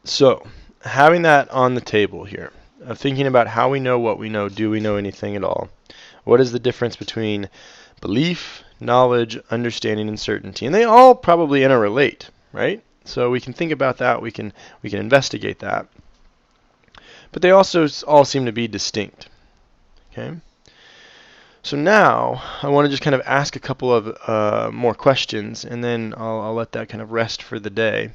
So, having that on the table here, of thinking about how we know what we know, do we know anything at all? What is the difference between belief, knowledge, understanding, and certainty? And they all probably interrelate, right? So we can think about that, we can investigate that. But they also all seem to be distinct. Okay? So now I want to just kind of ask a couple of more questions, and then I'll let that kind of rest for the day.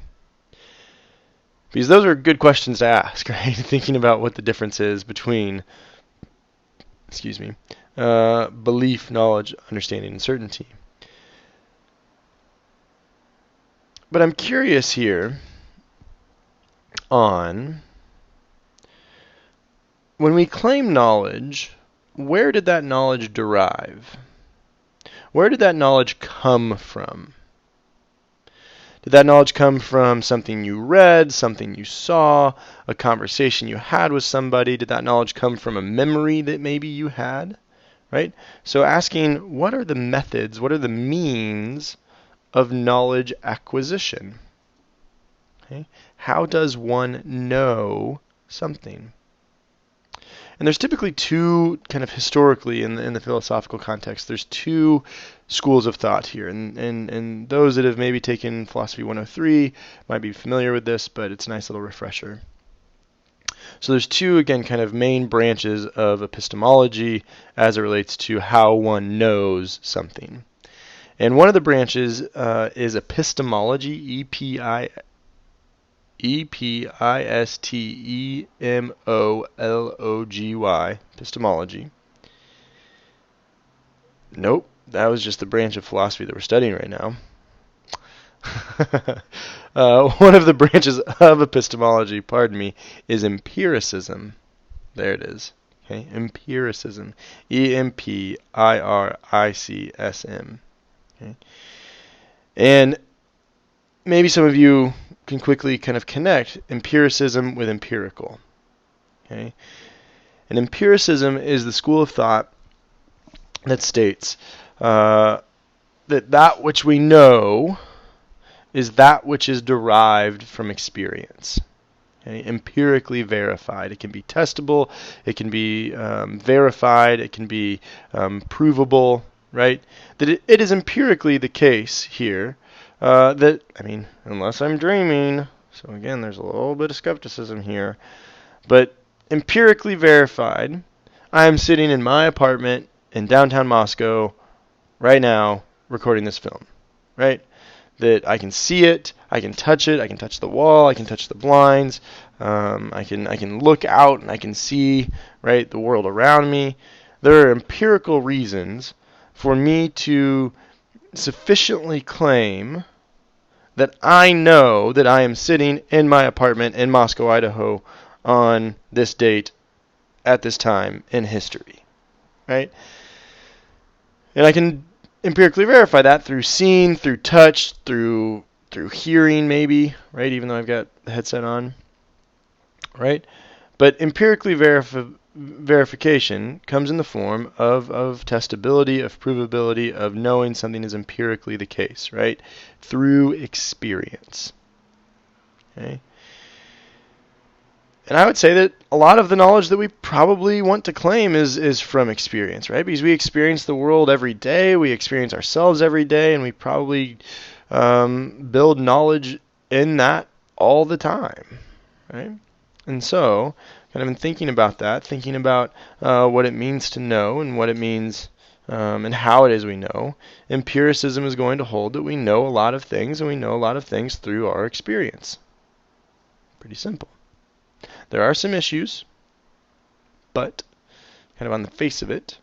Because those are good questions to ask, right? Thinking about what the difference is between, belief, knowledge, understanding, and certainty. But I'm curious here on, when we claim knowledge, where did that knowledge derive? Where did that knowledge come from? Did that knowledge come from something you read, something you saw, a conversation you had with somebody? Did that knowledge come from a memory that maybe you had? Right? So asking, what are the methods, what are the means of knowledge acquisition? Okay? How does one know something? And there's typically two, kind of historically in the philosophical context, there's two schools of thought here. And those that have maybe taken Philosophy 103 might be familiar with this, but it's a nice little refresher. So there's two, again, kind of main branches of epistemology as it relates to how one knows something. And one of the branches is epistemology, Epistemology, epistemology. Nope, that was just the branch of philosophy that we're studying right now. One of the branches of epistemology, is empiricism. There it is. Okay, empiricism. Empiricism. Okay. And maybe some of you can quickly kind of connect empiricism with empirical. Okay? And empiricism is the school of thought that states that which we know is that which is derived from experience. Okay? Empirically verified. It can be testable, it can be verified, it can be provable, right? That it is empirically the case here unless I'm dreaming, so again, there's a little bit of skepticism here, but empirically verified, I am sitting in my apartment in downtown Moscow right now recording this film, right? That I can see it, I can touch the wall, I can touch the blinds, I can look out and I can see, right, the world around me. There are empirical reasons for me to sufficiently claim that I know that I am sitting in my apartment in Moscow, Idaho on this date at this time in history, right? And I can empirically verify that through seeing, through touch, through hearing maybe, right, even though I've got the headset on, right? But empirically verification comes in the form of testability, of provability, of knowing something is empirically the case, right? Through experience. Okay? And I would say that a lot of the knowledge that we probably want to claim is from experience, right? Because we experience the world every day, we experience ourselves every day, and we probably build knowledge in that all the time, right? And so, kind of in thinking about that, thinking about what it means to know and what it means and how it is we know, empiricism is going to hold that we know a lot of things, and we know a lot of things through our experience. Pretty simple. There are some issues, but kind of on the face of it,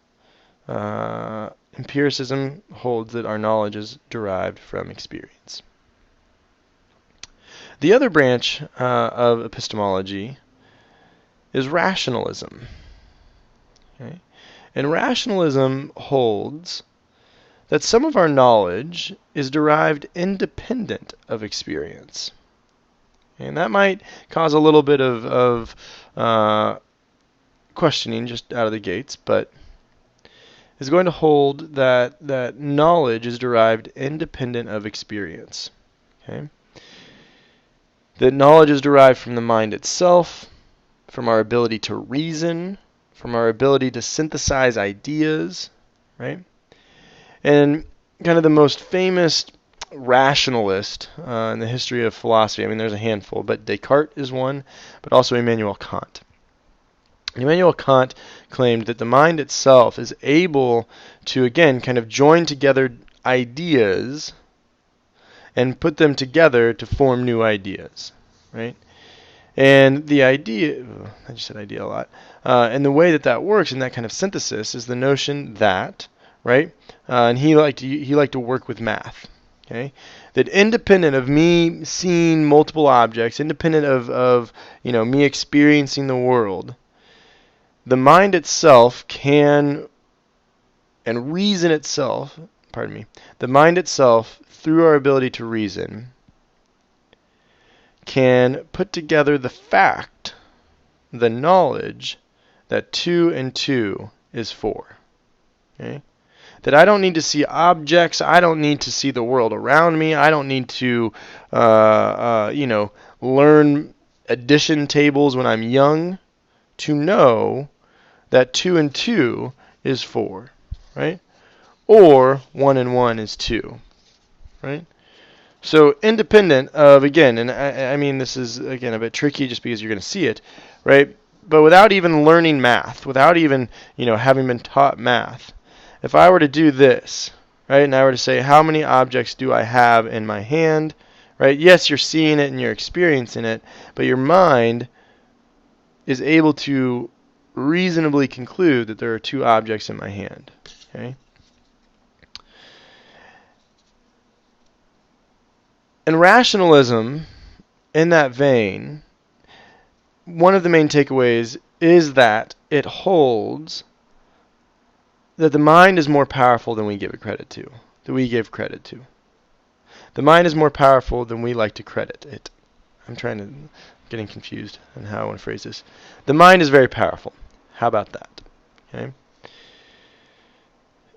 empiricism holds that our knowledge is derived from experience. The other branch of epistemology is rationalism. Okay? And rationalism holds that some of our knowledge is derived independent of experience. And that might cause a little bit of questioning just out of the gates, but is going to hold that knowledge is derived independent of experience. Okay? that knowledge is derived from the mind itself, from our ability to reason, from our ability to synthesize ideas, right? And kind of the most famous rationalist in the history of philosophy, I mean, there's a handful, but Descartes is one, but also Immanuel Kant. Immanuel Kant claimed that the mind itself is able to, again, kind of join together ideas and put them together to form new ideas, right? And the idea, I just said idea a lot, and the way that that works in that kind of synthesis is the notion that, right, and he liked to work with math, okay, that independent of me seeing multiple objects, independent of me experiencing the world, the mind itself can, and reason itself, the mind itself, through our ability to reason, can put together the fact, the knowledge, that 2 and 2 is 4. Okay? That I don't need to see objects, I don't need to see the world around me, I don't need to, learn addition tables when I'm young to know that 2 and 2 is 4, right? Or 1 and 1 is 2, right? So independent of, again, and I mean this is, again, a bit tricky just because you're going to see it, right? But without even learning math, without even, having been taught math, if I were to do this, right, and I were to say, how many objects do I have in my hand, right? Yes, you're seeing it and you're experiencing it, but your mind is able to reasonably conclude that there are 2 objects in my hand, okay? And rationalism, in that vein, one of the main takeaways is that it holds that the mind is more powerful than we give it credit to, that we give credit to. The mind is more powerful than we like to credit it. I'm getting confused on how I want to phrase this. The mind is very powerful. How about that? Okay.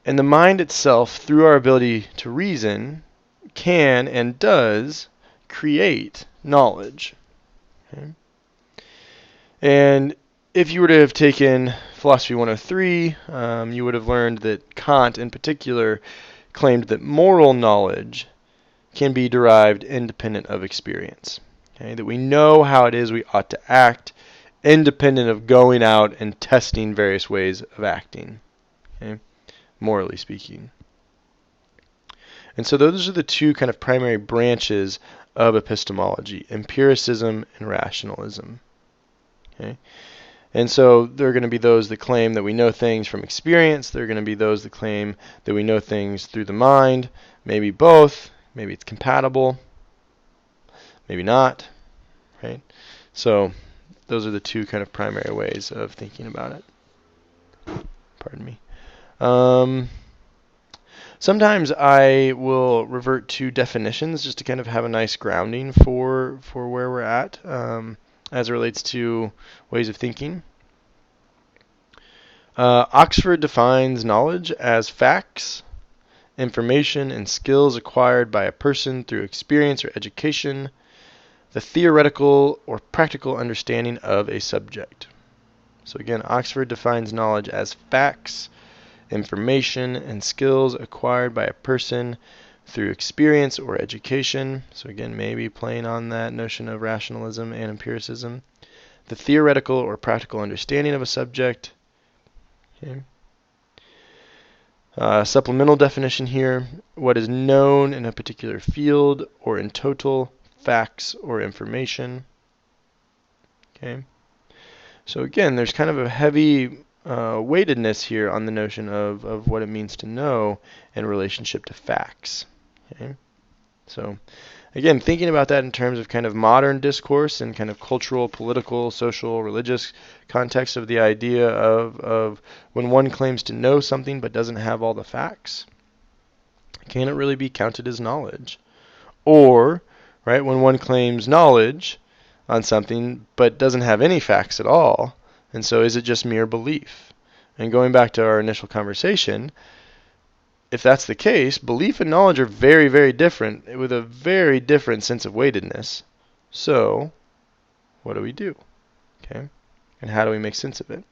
And the mind itself, through our ability to reason, can and does create knowledge. Okay. And if you were to have taken Philosophy 103, you would have learned that Kant in particular claimed that moral knowledge can be derived independent of experience. Okay. That we know how it is we ought to act, independent of going out and testing various ways of acting, okay, morally speaking. And so those are the 2 kind of primary branches of epistemology, empiricism and rationalism. Okay? And so there are going to be those that claim that we know things from experience. There are going to be those that claim that we know things through the mind. Maybe both. Maybe it's compatible. Maybe not. Right? So those are the 2 kind of primary ways of thinking about it. Pardon me. Sometimes I will revert to definitions just to kind of have a nice grounding for where we're at as it relates to ways of thinking. Oxford defines knowledge as facts, information, and skills acquired by a person through experience or education, the theoretical or practical understanding of a subject. So again, Oxford defines knowledge as facts, information, and skills acquired by a person through experience or education. So again, maybe playing on that notion of rationalism and empiricism. The theoretical or practical understanding of a subject. Okay. Supplemental definition here: what is known in a particular field or in total, facts or information. Okay. So again, there's kind of a heavy weightedness here on the notion of what it means to know in relationship to facts. Okay? So again, thinking about that in terms of kind of modern discourse and kind of cultural, political, social, religious context of the idea of when one claims to know something but doesn't have all the facts, can it really be counted as knowledge? Or, right, when one claims knowledge on something but doesn't have any facts at all, and so is it just mere belief? And going back to our initial conversation, if that's the case, belief and knowledge are very, very different, with a very different sense of weightedness. So, what do we do? Okay, and how do we make sense of it?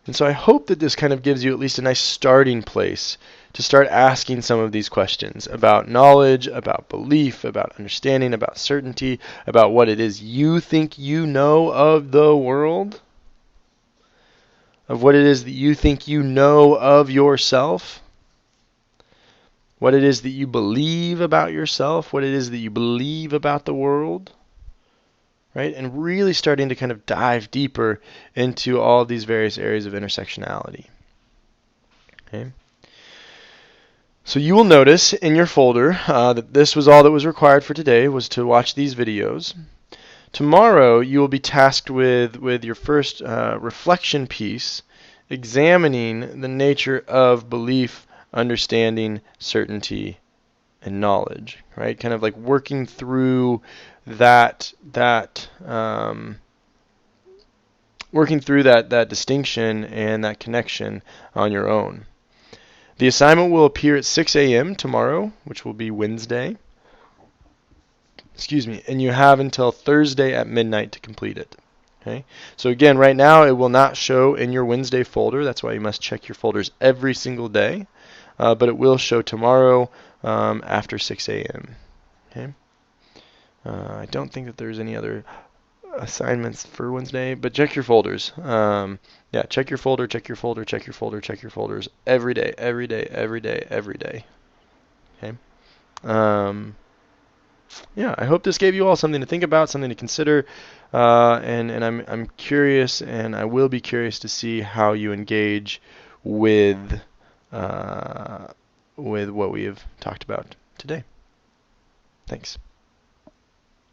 And so I hope that this kind of gives you at least a nice starting place to start asking some of these questions about knowledge, about belief, about understanding, about certainty, about what it is you think you know of the world, of what it is that you think you know of yourself, what it is that you believe about yourself, what it is that you believe about the world. Right? And really starting to kind of dive deeper into all of these various areas of intersectionality. Okay? So you will notice in your folder that this was all that was required for today, was to watch these videos. Tomorrow you will be tasked with your first reflection piece, examining the nature of belief, understanding, certainty, and knowledge. Right? Kind of like working through that distinction and that connection on your own. The assignment will appear at 6 a.m. tomorrow, which will be Wednesday. And you have until Thursday at midnight to complete it. Okay? So again, right now it will not show in your Wednesday folder. That's why you must check your folders every single day. But it will show tomorrow after 6 a.m. Okay? I don't think that there's any other assignments for Wednesday, but check your folders. Check your folder, check your folder, check your folder, check your folders every day, every day, every day, every day. Okay. I hope this gave you all something to think about, something to consider, and I'm curious, and I will be curious to see how you engage with what we have talked about today. Thanks.